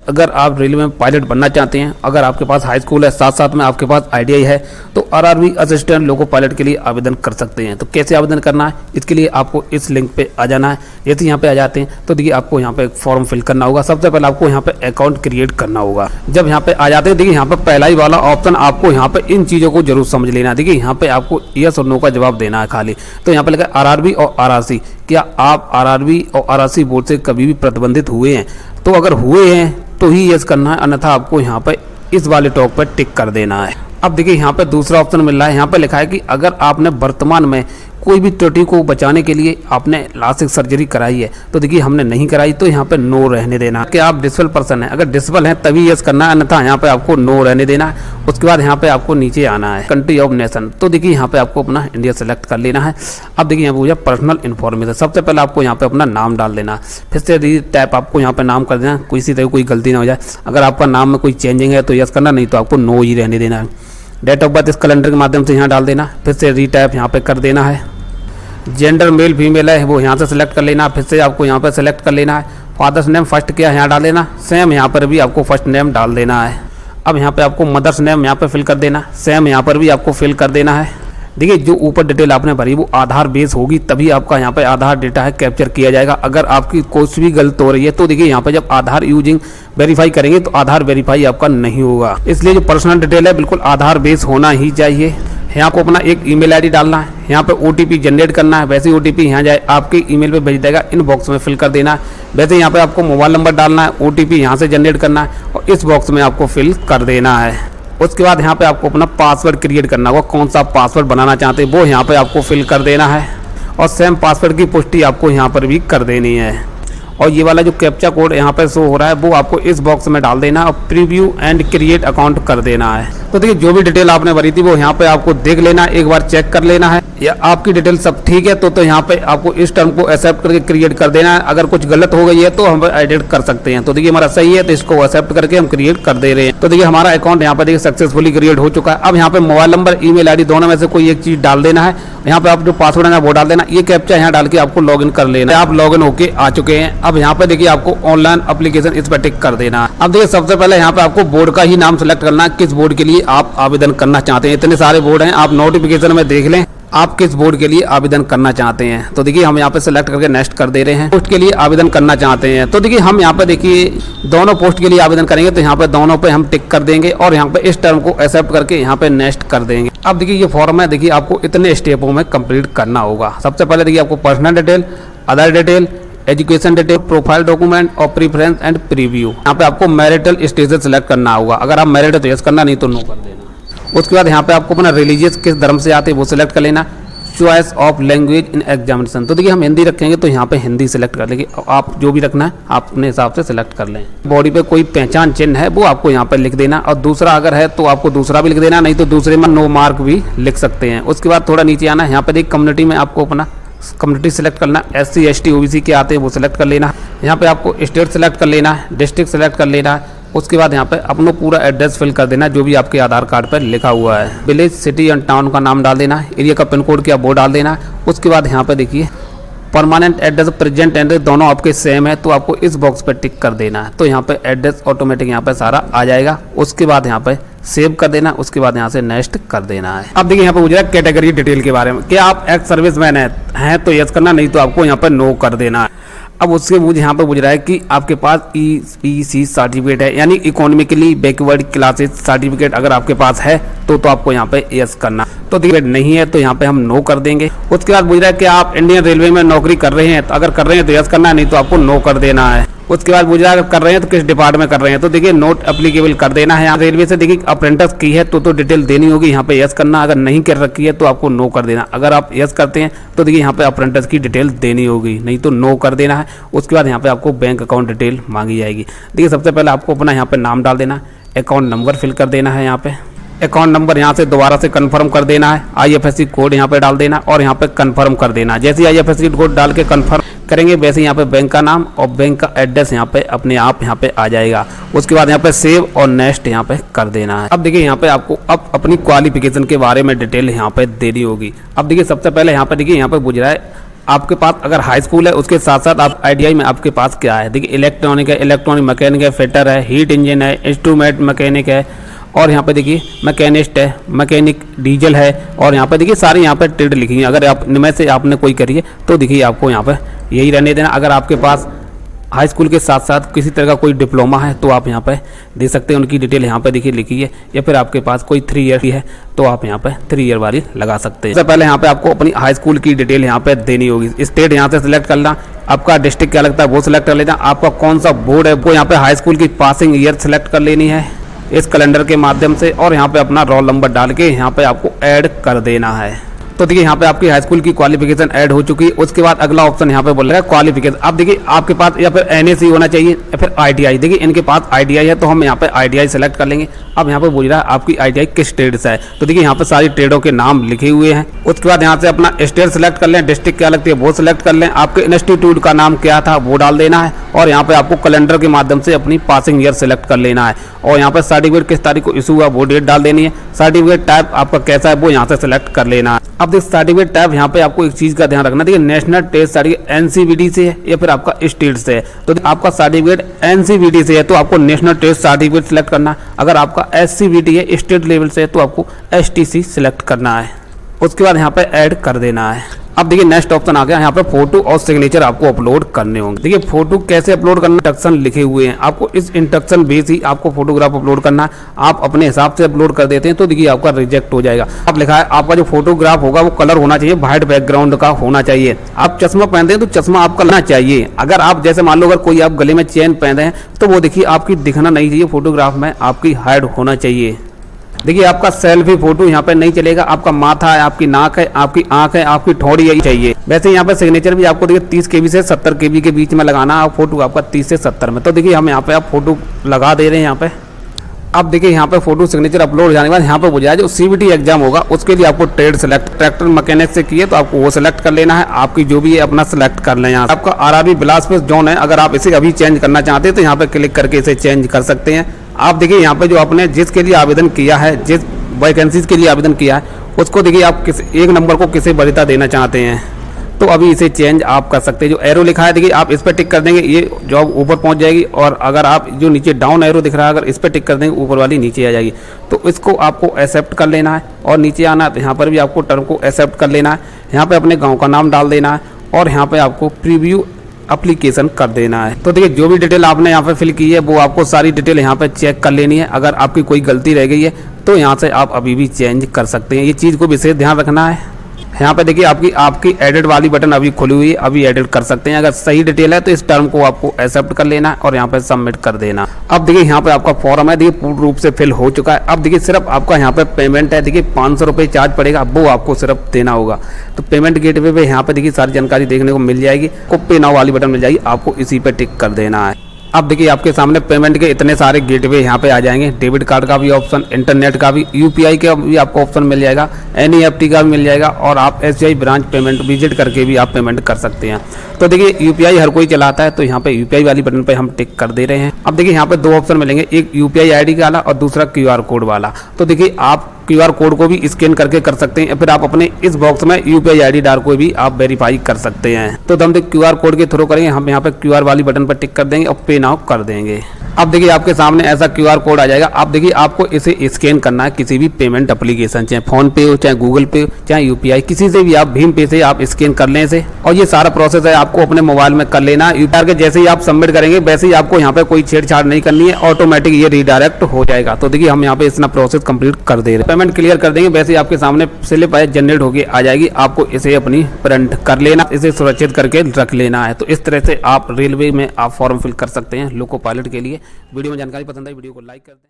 अगर आप रेलवे में पायलट बनना चाहते हैं, अगर आपके पास हाई स्कूल है, साथ साथ में आपके पास आईटीआई है, तो आरआरबी असिस्टेंट लोको पायलट के लिए आवेदन कर सकते हैं। तो कैसे आवेदन करना है, इसके लिए आपको इस लिंक पे आ जाना है। जैसे यहाँ पे आ जाते हैं तो देखिए आपको यहाँ पे एक फॉर्म फिल करना होगा। सबसे पहले आपको यहाँ पे अकाउंट क्रिएट करना होगा। जब यहाँ पे आ जाते हैं देखिए यहाँ पे पहला ही वाला ऑप्शन, आपको यहाँ पे इन चीज़ों को जरूर समझ लेना है। देखिए यहाँ पे आपको यस और नो का जवाब देना है खाली। तो यहाँ पे लिखा है आरआरबी और आरआरसी, क्या आप आरआरबी और आरआरसी बोर्ड से कभी भी प्रतिबंधित हुए हैं? तो अगर हुए हैं तो ही यस करना है, अन्यथा आपको यहाँ पे इस वाले टॉप पर टिक कर देना है। अब देखिए यहाँ पे दूसरा ऑप्शन मिल रहा है, यहाँ पे लिखा है कि अगर आपने वर्तमान में कोई भी त्रुटि को बचाने के लिए आपने लासिक सर्जरी कराई है, तो देखिए हमने नहीं कराई, तो यहाँ पे नो रहने देना है। कि आप डिसेबल पर्सन है, अगर डिसेबल है तभी यस करना है, अन्यथा यहाँ पे आपको नो रहने देना है। उसके बाद यहाँ पे आपको नीचे आना है कंट्री ऑफ नेशन, तो देखिए यहाँ पे आपको अपना इंडिया सेलेक्ट कर लेना है। अब देखिए यहाँ पे पर्सनल इन्फॉर्मेशन, सबसे पहले आपको यहाँ पे अपना नाम डाल देना, फिर से टाइप आपको यहाँ पे नाम कर देना, किसी तरह कोई गलती ना हो जाए। अगर आपका नाम में कोई चेंजिंग है तो यस करना, नहीं तो आपको नो ही रहने देना है। डेट ऑफ बर्थ इस कैलेंडर के माध्यम से यहाँ डाल देना, फिर से रीटाइप यहाँ पे कर देना है। जेंडर मेल फीमेल है वो यहाँ से सिलेक्ट कर लेना, फिर से आपको यहाँ पे सेलेक्ट कर लेना है। फादर्स नेम फर्स्ट क्या है यहाँ डाल देना, सेम यहाँ पर भी आपको फर्स्ट नेम डाल देना है। अब यहाँ पे आपको मदर्स नेम यहाँ पे फिल कर देना, सेम यहाँ पर भी आपको फिल कर देना है। देखिए जो ऊपर डिटेल आपने भरी वो आधार बेस होगी, तभी आपका यहाँ पे आधार डेटा है कैप्चर किया जाएगा। अगर आपकी कुछ भी गलत हो रही है तो देखिए यहाँ पे जब आधार यूजिंग वेरीफाई करेंगे तो आधार वेरीफाई आपका नहीं होगा। इसलिए जो पर्सनल डिटेल है बिल्कुल आधार बेस होना ही चाहिए। यहाँ को अपना एक ईमेल आईडी डालना है, यहाँ पे ओटीपी जनरेट करना है, वैसे ही ओटीपी यहाँ जाए आपके ईमेल पे भेज देगा, इन बॉक्स में फिल कर देना है। वैसे यहाँ पे आपको मोबाइल नंबर डालना है, ओटीपी यहाँ से जनरेट करना है और इस बॉक्स में आपको फिल कर देना है। उसके बाद यहाँ पे आपको अपना पासवर्ड क्रिएट करना होगा, कौन सा पासवर्ड बनाना चाहते हैं वो यहाँ पे आपको फिल कर देना है और सेम पासवर्ड की पुष्टि आपको यहाँ पर भी कर देनी है। और ये वाला जो कैप्चा कोड यहाँ पे शो हो रहा है वो आपको इस बॉक्स में डाल देना और प्रीव्यू एंड क्रिएट अकाउंट कर देना है। तो देखिए जो भी डिटेल आपने भरी थी वो यहाँ पे आपको देख लेना, एक बार चेक कर लेना है या आपकी डिटेल सब ठीक है तो यहाँ पे आपको इस टर्म को एक्सेप्ट करके क्रिएट कर देना है। अगर कुछ गलत हो गई है तो हम एडिट कर सकते हैं। तो देखिए हमारा सही है तो इसको एक्सेप्ट करके हम क्रिएट कर दे रहे हैं। तो देखिए हमारा अकाउंट यहाँ पे देखिए सक्सेसफुली क्रिएट हो चुका है। अब यहाँ पे मोबाइल नंबर ईमेल आईडी दोनों में से कोई एक चीज डाल देना है। यहाँ पे आप जो पासवर्ड है वो डाल देना, ये कैप्चा यहाँ डाल के आपको लॉग इन कर लेना है। आप लॉग इन होके आ चुके हैं। अब यहाँ पे देखिए आपको ऑनलाइन एप्लीकेशन इस पर टिक कर देना है। अब देखिए सबसे पहले यहाँ पे आपको बोर्ड का ही नाम सेलेक्ट करना है, किस बोर्ड के लिए आप आवेदन करना चाहते हैं। इतने सारे बोर्ड हैं, आप नोटिफिकेशन में देख लें आप किस बोर्ड के लिए आवेदन करना चाहते हैं। तो देखिए हम यहाँ पे सेलेक्ट करके नेक्स्ट कर दे रहे हैं। पोस्ट के लिए आवेदन करना चाहते हैं तो देखिए हम यहाँ पे देखिए दोनों पोस्ट के लिए आवेदन करेंगे, तो यहाँ पे दोनों पे हम टिक कर देंगे और यहाँ पे इस टर्म को एक्सेप्ट करके यहाँ पे नेक्स्ट कर देंगे। अब देखिए ये फॉर्म है, देखिए आपको इतने स्टेपों में कंप्लीट करना होगा। सबसे पहले देखिए आपको personal detail, other detail, education detail, profile document और प्रीफरेंस एंड प्रीव्यू। यहाँ पे आपको मैरिटल स्टेटस सेलेक्ट करना होगा, अगर आप मैरिड है तो यस करना, नहीं तो नो कर देना। उसके बाद यहाँ पे आपको अपना रिलीजियस किस धर्म से आते हैं वो सिलेक्ट कर लेना। Choice of language in examination, तो देखिए हम हिंदी रखेंगे तो यहाँ पे हिंदी सेलेक्ट कर लेंगे, आप जो भी रखना है आप अपने हिसाब से सिलेक्ट कर लें। बॉडी पे कोई पहचान चिन्ह है वो आपको यहाँ पे लिख देना और दूसरा अगर है तो आपको दूसरा भी लिख देना, नहीं तो दूसरे में नो मार्क भी लिख सकते हैं। उसके बाद थोड़ा नीचे आना है, यहाँ पे देखिए कम्युनिटी में आपको अपना कम्युनिटी सेलेक्ट करना, SC ST OBC के आते हैं वो सिलेक्ट कर लेना। यहाँ पे आपको स्टेट सेलेक्ट कर लेना है, डिस्ट्रिक्ट सेलेक्ट कर लेना है। उसके बाद यहाँ पे अपना पूरा एड्रेस फिल कर देना जो भी आपके आधार कार्ड पर लिखा हुआ है। विलेज, सिटी एंड टाउन का नाम डाल देना, एरिया का पिन कोड क्या वो डाल देना। उसके बाद यहाँ पे देखिए परमानेंट एड्रेस, प्रेजेंट एड्रेस दोनों आपके सेम है तो आपको इस बॉक्स पे टिक कर देना है। तो यहाँ पे एड्रेस ऑटोमेटिक यहाँ पे सारा आ जाएगा। उसके बाद यहाँ पे सेव कर देना, उसके बाद यहाँ से नेक्स्ट कर देना है। अब देखिए यहाँ पे पूछ रहा है कैटेगरी डिटेल के बारे में, क्या आप एक्स सर्विसमैन हैं तो यस करना, नहीं तो आपको यहाँ पे नो कर देना है। अब उसके मुझे यहाँ पे पूछ रहा है कि आपके पास EPC सर्टिफिकेट है, यानी इकोनॉमिकली बैकवर्ड क्लासेस सर्टिफिकेट अगर आपके पास है तो आपको यहाँ पे यस करना। तो देखिए नहीं है तो यहाँ पे हम नो कर देंगे। उसके बाद पूछ रहा है कि आप इंडियन रेलवे में नौकरी कर रहे हैं, तो अगर कर रहे हैं तो यस करना है, नहीं तो आपको नो कर देना है। उसके बाद पूछ रहा है कर रहे हैं तो किस डिपार्टमेंट में कर रहे हैं, तो देखिए नोट एप्लीकेबल कर देना है। यहाँ रेलवे से देखिए अप्रेंटिस की है तो डिटेल देनी होगी, यहाँ पे यस करना। अगर नहीं कर रखी है तो आपको नो कर देना। अगर आप यस करते हैं तो देखिए यहाँ पे अप्रेंटिस की डिटेल देनी होगी, नहीं तो नो कर देना है। उसके बाद यहाँ पे आपको बैंक अकाउंट डिटेल मांगी जाएगी। देखिए सबसे पहले आपको अपना यहाँ पे नाम डाल देना, अकाउंट नंबर फिल कर देना है। यहाँ पे अकाउंट नंबर यहाँ से दोबारा से कंफर्म कर देना है, IFSC कोड यहाँ पे डाल देना और यहाँ पे कंफर्म कर देना। जैसे ही IFSC कोड डाल के कंफर्म करेंगे वैसे यहाँ पे बैंक का नाम और बैंक का एड्रेस यहाँ पे अपने आप यहाँ पे आ जाएगा। उसके बाद यहाँ पे सेव और नेक्स्ट यहाँ पे कर देना है। अब देखिए यहाँ पे आपको अब अपनी क्वालिफिकेशन के बारे में डिटेल यहाँ पे देनी होगी। अब देखिए सबसे पहले यहाँ पे देखिए यहाँ पे पूछ रहा है आपके पास अगर हाई स्कूल है उसके साथ साथ आप आईटीआई में आपके पास क्या है, देखिए इलेक्ट्रॉनिक है, इलेक्ट्रॉनिक मैकेनिक है, फिटर है, हीट इंजन है, इंस्ट्रूमेंट मैकेनिक है, और यहाँ पे देखिए मैकेनिस्ट है, मैकेनिक डीजल है, और यहाँ पे देखिए सारी यहाँ पे ट्रेड लिखी है। अगर आप इनमें से आपने कोई करी है तो देखिए आपको यहाँ पे यही रहने देना। अगर आपके पास हाई स्कूल के साथ साथ किसी तरह का कोई डिप्लोमा है तो आप यहाँ पे दे सकते हैं, उनकी डिटेल यहाँ पे देखिए लिखी है। या फिर आपके पास कोई 3 ईयर की है तो आप यहाँ पे 3 ईयर वाली लगा सकते हैं। सबसे पहले यहाँ पे आपको अपनी हाई स्कूल की डिटेल यहाँ पे देनी होगी। स्टेट यहाँ से सिलेक्ट करना, आपका डिस्ट्रिक्ट क्या लगता है वो सिलेक्ट कर लेना, आपका कौन सा बोर्ड है वो यहाँ पे हाई स्कूल की पासिंग ईयर सिलेक्ट कर लेनी है इस कैलेंडर के माध्यम से, और यहाँ पे अपना रोल नंबर डाल के यहाँ पे आपको ऐड कर देना है। तो देखिए यहाँ पे आपकी हाई स्कूल की क्वालिफिकेशन ऐड हो चुकी है। उसके बाद अगला ऑप्शन यहाँ पे बोल रहा है क्वालिफिकेशन। अब देखिए आपके पास या फिर एनएससी होना चाहिए या फिर आईटीआई। देखिए इनके पास आईटीआई है तो हम यहाँ पे आईटीआई सेलेक्ट कर लेंगे। अब यहाँ पे बोल रहा है आपकी आईटीआई किस ट्रेड से है, तो देखिए यहाँ पे सारी ट्रेडों के नाम लिखे हुए हैं। उसके बाद यहाँ से अपना स्टेट सेलेक्ट कर लें, डिस्ट्रिक्ट क्या लगती है वो सिलेक्ट कर लें, आपके इंस्टीट्यूट का नाम क्या था वो डाल देना है, और यहाँ पे आपको कैलेंडर के माध्यम से अपनी पासिंग ईयर सेलेक्ट कर लेना है, और यहाँ पे सर्टिफिकेट किस तारीख को इशू हुआ वो डेट डाल देनी है। सर्टिफिकेट टाइप आपका कैसा है वो यहाँ से सिलेक्ट कर लेना है। अब देखिए सर्टिफिकेट टाइप यहाँ पे आपको एक चीज का ध्यान रखना, देखिए नेशनल टेस्ट सर्टिफिकेट एनसीवीटी से है या फिर आपका स्टेट से है। तो आपका सर्टिफिकेट एनसीवीटी से है तो आपको नेशनल टेस्ट सर्टिफिकेट सिलेक्ट करना है। अगर आपका एससीवीटी है स्टेट लेवल से है तो आपको एसटीसी सिलेक्ट करना है। उसके बाद यहाँ पे ऐड कर देना है। अब देखिए नेक्स्ट ऑप्शन आ गया, यहाँ पे फोटो और सिग्नेचर आपको अपलोड करने होंगे। देखिए फोटो कैसे अपलोड करना, इंस्ट्रक्शन लिखे हुए हैं, आपको इस इंस्ट्रक्शन बेस ही आपको फोटोग्राफ अपलोड करना है। आप अपने हिसाब से अपलोड कर देते हैं तो देखिए आपका रिजेक्ट हो जाएगा। अब लिखा है आपका जो फोटोग्राफ होगा वो कलर होना चाहिए, व्हाइट बैकग्राउंड का होना चाहिए। आप चश्मा पहनते हैं तो चश्मा आपका लेना चाहिए। अगर आप जैसे मान लो अगर कोई आप गले में चेन पहनते हैं तो वो देखिए आपकी दिखना नहीं चाहिए, फोटोग्राफ में आपकी हाइड होना चाहिए। देखिए आपका सेल्फी फोटो यहाँ पे नहीं चलेगा, आपका माथा है, आपकी नाक है, आपकी आंख है, आपकी ठोड़ी यही चाहिए। वैसे यहाँ पे सिग्नेचर भी आपको देखिए 30 KB से 70 KB के बीच में लगाना है, फोटो आपका 30 से 70 में। तो देखिए हम यहाँ पे आप फोटो लगा दे रहे हैं यहाँ पे। अब देखिए यहाँ पे फोटो सिग्नेचर अपलोड हो जाने के बाद यहाँ पे हो जाए जो CBT एग्जाम होगा उसके लिए आपको ट्रेड सेलेक्ट ट्रैक्टर मैकेनिक से किए तो आपको वो सिलेक्ट कर लेना है। आपकी जो भी है अपना सेलेक्ट कर लें। यहाँ आपका RRB बिलासपुर जोन है, अगर आप इसे अभी चेंज करना चाहते हैं तो यहाँ पे क्लिक करके इसे चेंज कर सकते हैं। आप देखिए यहाँ पे जो आपने जिसके लिए आवेदन किया है, जिस वैकेंसीज के लिए आवेदन किया है उसको देखिए आप किस एक नंबर को किसे वरीयता देना चाहते हैं तो अभी इसे चेंज आप कर सकते हैं। जो एरो लिखा है देखिए आप इस पर टिक कर देंगे, ये जॉब ऊपर पहुंच जाएगी, और अगर आप जो नीचे डाउन एरो दिख रहा है अगर इस पर टिक कर देंगे ऊपर वाली नीचे आ जाएगी। तो इसको आपको एक्सेप्ट कर लेना है और नीचे आना है तो यहाँ पर भी आपको टर्म को एक्सेप्ट कर लेना है। यहाँ पे अपने गाँव का नाम डाल देना है और यहाँ पे आपको प्रीव्यू एप्लीकेशन कर देना है। तो देखिए जो भी डिटेल आपने यहाँ पे फिल की है वो आपको सारी डिटेल यहाँ पे चेक कर लेनी है। अगर आपकी कोई गलती रह गई है तो यहाँ से आप अभी भी चेंज कर सकते हैं। ये चीज़ को विशेष ध्यान रखना है। यहाँ पे देखिए आपकी एडिट वाली बटन अभी खुली हुई है, अभी एडिट कर सकते हैं। अगर सही डिटेल है तो इस टर्म को आपको एक्सेप्ट कर लेना है और यहाँ पे सबमिट कर देना। अब देखिए यहाँ पे आपका फॉर्म है, देखिए पूर्ण रूप से फिल हो चुका है। अब देखिए सिर्फ आपका यहाँ पे पेमेंट है, देखिए 500 रुपये चार्ज पड़ेगा, वो आपको सिर्फ देना होगा। तो पेमेंट गेटवे पे यहाँ पे देखिए सारी जानकारी देखने को मिल जाएगी, को पे नाउ वाली बटन मिल जाएगी, आपको इसी पे टिक कर देना है। अब देखिए आपके सामने पेमेंट के इतने सारे गेटवे यहाँ पे आ जाएंगे, डेबिट कार्ड का भी ऑप्शन, इंटरनेट का भी, UPI का भी आपको ऑप्शन मिल जाएगा, NEFT का भी मिल जाएगा, और आप SBI ब्रांच पेमेंट विजिट करके भी आप पेमेंट कर सकते हैं। तो देखिए UPI हर कोई चलाता है तो यहाँ पे UPI वाली बटन पे हम टिक कर दे रहे हैं। अब देखिए यहाँ पे 2 ऑप्शन मिलेंगे, एक UPI ID वाला और दूसरा QR कोड वाला। तो देखिए आप QR कोड को भी स्कैन करके कर सकते हैं, फिर आप अपने इस बॉक्स में UPI ID डाल को भी आप वेरीफाई कर सकते हैं। तो हम QR कोड के थ्रू करेंगे, हम यहाँ पे QR वाली बटन पर टिक कर देंगे और पे नाउ कर देंगे। अब देखिए आपके सामने ऐसा QR कोड आ जाएगा। अब देखिए आपको इसे स्कैन करना है किसी भी पेमेंट एप्लीकेशन, चाहे फोन पे हो, चाहे गूगल पे, चाहे UPI, किसी से भी आप भीम पे से आप स्कैन कर लें इसे, और ये सारा प्रोसेस है आपको अपने मोबाइल में कर लेना है। UPI के जैसे ही आप सबमिट करेंगे वैसे ही आपको यहाँ पे कोई छेड़छाड़ नहीं करनी है, ऑटोमेटिक ये रीडायरेक्ट हो जाएगा। तो देखिए हम यहाँ पे इतना प्रोसेस कंप्लीट कर दे रहे हैं, पेमेंट क्लियर कर देंगे, वैसे ही आपके सामने स्लिप जनरेट होगी आ जाएगी। आपको इसे अपनी प्रिंट कर लेना, इसे सुरक्षित करके रख लेना है। तो इस तरह से आप रेलवे में आप फॉर्म फिल कर सकते हैं लोको पायलट के लिए। वीडियो में जानकारी पसंद आई वीडियो को लाइक कर दें।